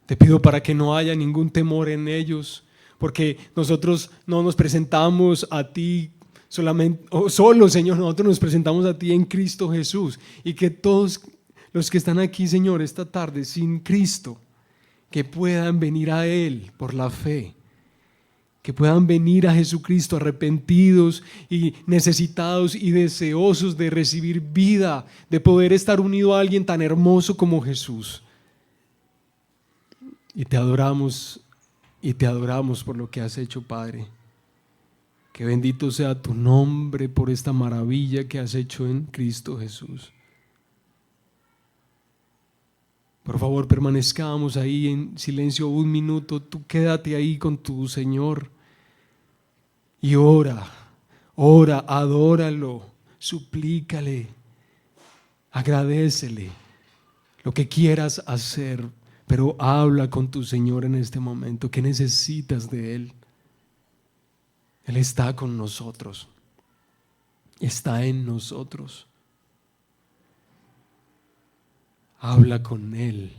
Te pido para que no haya ningún temor en ellos, porque nosotros no nos presentamos a ti solamente, o solo, Señor, nosotros nos presentamos a ti en Cristo Jesús, y que todos los que están aquí, Señor, esta tarde sin Cristo, que puedan venir a Él por la fe, que puedan venir a Jesucristo arrepentidos y necesitados y deseosos de recibir vida, de poder estar unido a alguien tan hermoso como Jesús. Y te adoramos por lo que has hecho, Padre. Que bendito sea tu nombre por esta maravilla que has hecho en Cristo Jesús. Por favor, permanezcamos ahí en silencio un minuto. Tú quédate ahí con tu Señor y ora, adóralo, suplícale, agradécele lo que quieras hacer, pero habla con tu Señor en este momento. ¿Qué necesitas de Él? Él está con nosotros, está en nosotros. Habla con Él.